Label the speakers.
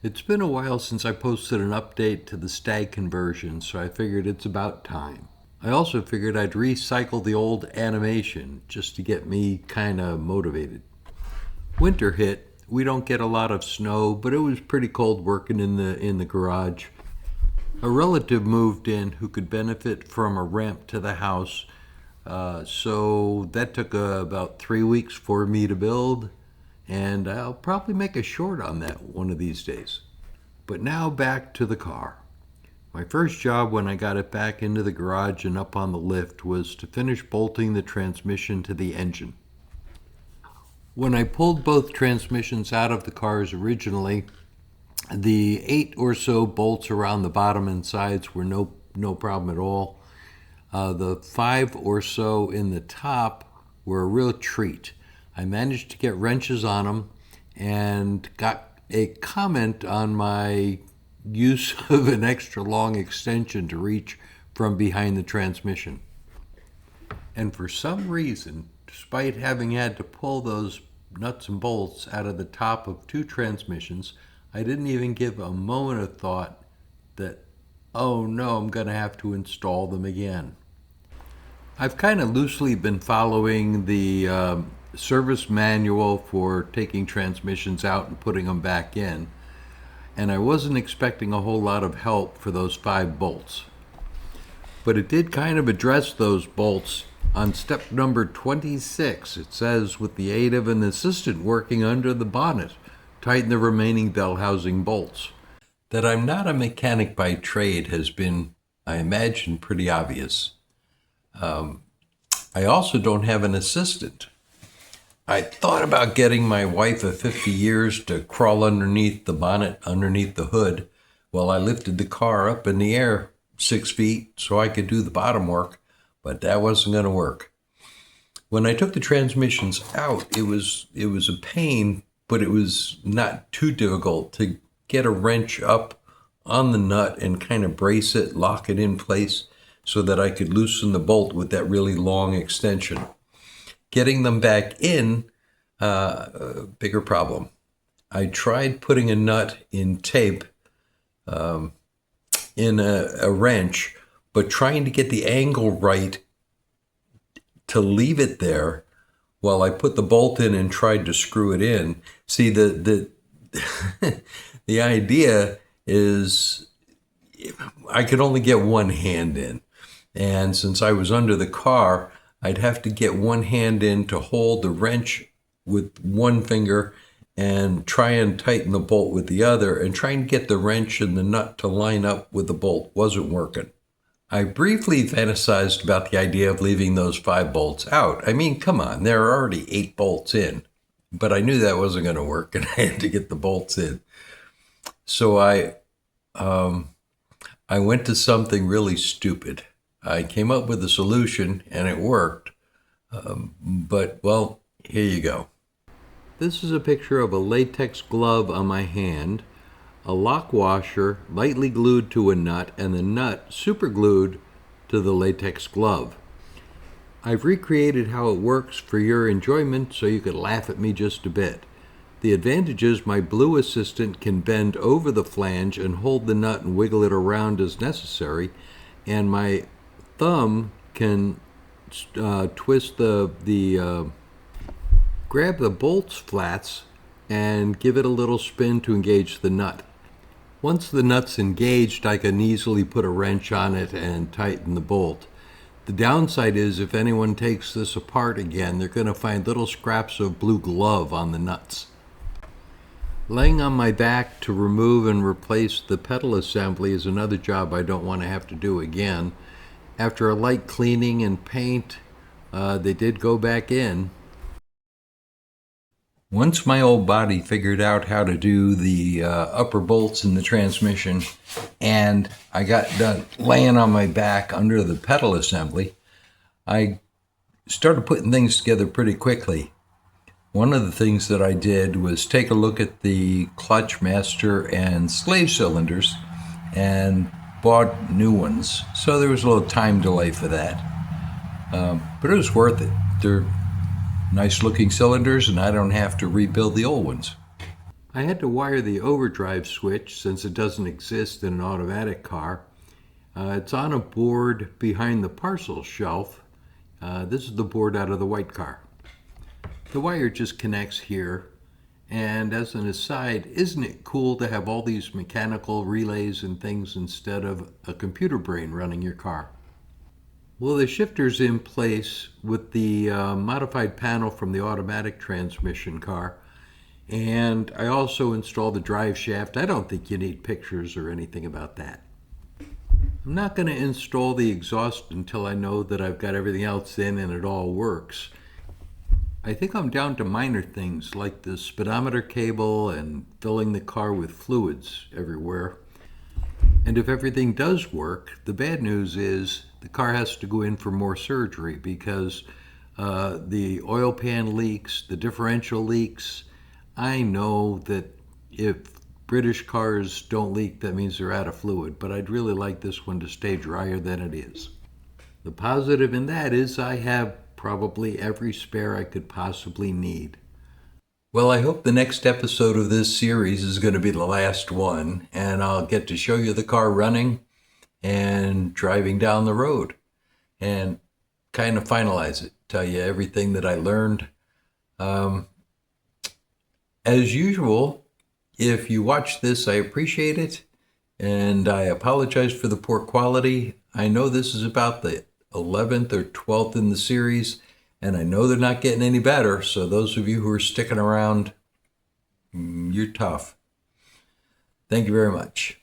Speaker 1: It's been a while since I posted an update to the Stag conversion, so I figured it's about time. I also figured I'd recycle the old animation just to get me kind of motivated. Winter hit. We don't get a lot of snow, but it was pretty cold working in the garage. A relative moved in who could benefit from a ramp to the house, so that took about 3 weeks for me to build, and I'll probably make a short on that one of these days. But now back to the car. My first job when I got it back into the garage and up on the lift was to finish bolting the transmission to the engine. When I pulled both transmissions out of the cars originally, the 8 or so bolts around the bottom and sides were no problem at all. The 5 or so in the top were a real treat. I managed to get wrenches on them and got a comment on my use of an extra long extension to reach from behind the transmission. And for some reason, despite having had to pull those nuts and bolts out of the top of 2 transmissions, I didn't even give a moment of thought that, oh no, I'm going to have to install them again. I've kind of loosely been following the service manual for taking transmissions out and putting them back in, and I wasn't expecting a whole lot of help for those 5 bolts. But it did kind of address those bolts on step number 26. It says, with the aid of an assistant working under the bonnet, tighten the remaining bell housing bolts. That I'm not a mechanic by trade has been, I imagine, pretty obvious. I also don't have an assistant. I thought about getting my wife of 50 years to crawl underneath the bonnet, underneath the hood, while I lifted the car up in the air 6 feet so I could do the bottom work, but that wasn't going to work. When I took the transmissions out, it was a pain, but it was not too difficult to get a wrench up on the nut and kind of brace it, lock it in place so that I could loosen the bolt with that really long extension. Getting them back in, bigger problem. I tried putting a nut in tape in a wrench, but trying to get the angle right to leave it there while I put the bolt in and tried to screw it in. See, the the idea is I could only get one hand in. And since I was under the car, I'd have to get one hand in to hold the wrench with one finger and try and tighten the bolt with the other, and trying to get the wrench and the nut to line up with the bolt wasn't working. I briefly fantasized about the idea of leaving those 5 bolts out. I mean, come on, there are already 8 bolts in. But I knew that wasn't going to work, and I had to get the bolts in. So I went to something really stupid. I came up with a solution, and it worked. But, well, here you go. This is a picture of a latex glove on my hand, a lock washer lightly glued to a nut, and the nut super glued to the latex glove. I've recreated how it works for your enjoyment so you could laugh at me just a bit. The advantage is my blue assistant can bend over the flange and hold the nut and wiggle it around as necessary, and my thumb can twist grab the bolts flats and give it a little spin to engage the nut. Once the nut's engaged, I can easily put a wrench on it and tighten the bolt. The downside is if anyone takes this apart again, they're going to find little scraps of blue glove on the nuts. Laying on my back to remove and replace the pedal assembly is another job I don't want to have to do again. After a light cleaning and paint, they did go back in. Once my old body figured out how to do the upper bolts in the transmission, and I got done laying on my back under the pedal assembly, I started putting things together pretty quickly. One of the things that I did was take a look at the clutch master and slave cylinders and bought new ones. So there was a little time delay for that. But it was worth it. They're nice looking cylinders and I don't have to rebuild the old ones. I had to wire the overdrive switch since it doesn't exist in an automatic car. It's on a board behind the parcel shelf. This is the board out of the white car. The wire just connects here. And as an aside, isn't it cool to have all these mechanical relays and things instead of a computer brain running your car? Well, the shifter's in place with the modified panel from the automatic transmission car. And I also installed the drive shaft. I don't think you need pictures or anything about that. I'm not going to install the exhaust until I know that I've got everything else in and it all works. I think I'm down to minor things like the speedometer cable and filling the car with fluids everywhere. And if everything does work, the bad news is the car has to go in for more surgery because the oil pan leaks, the differential leaks. I know that if British cars don't leak, that means they're out of fluid, but I'd really like this one to stay drier than it is. The positive in that is I have probably every spare I could possibly need. Well, I hope the next episode of this series is going to be the last one, and I'll get to show you the car running and driving down the road and kind of finalize it, tell you everything that I learned. As usual, if you watch this, I appreciate it, and I apologize for the poor quality. I know this is about the 11th or 12th in the series, and I know they're not getting any better, so those of you who are sticking around, you're tough. Thank you very much.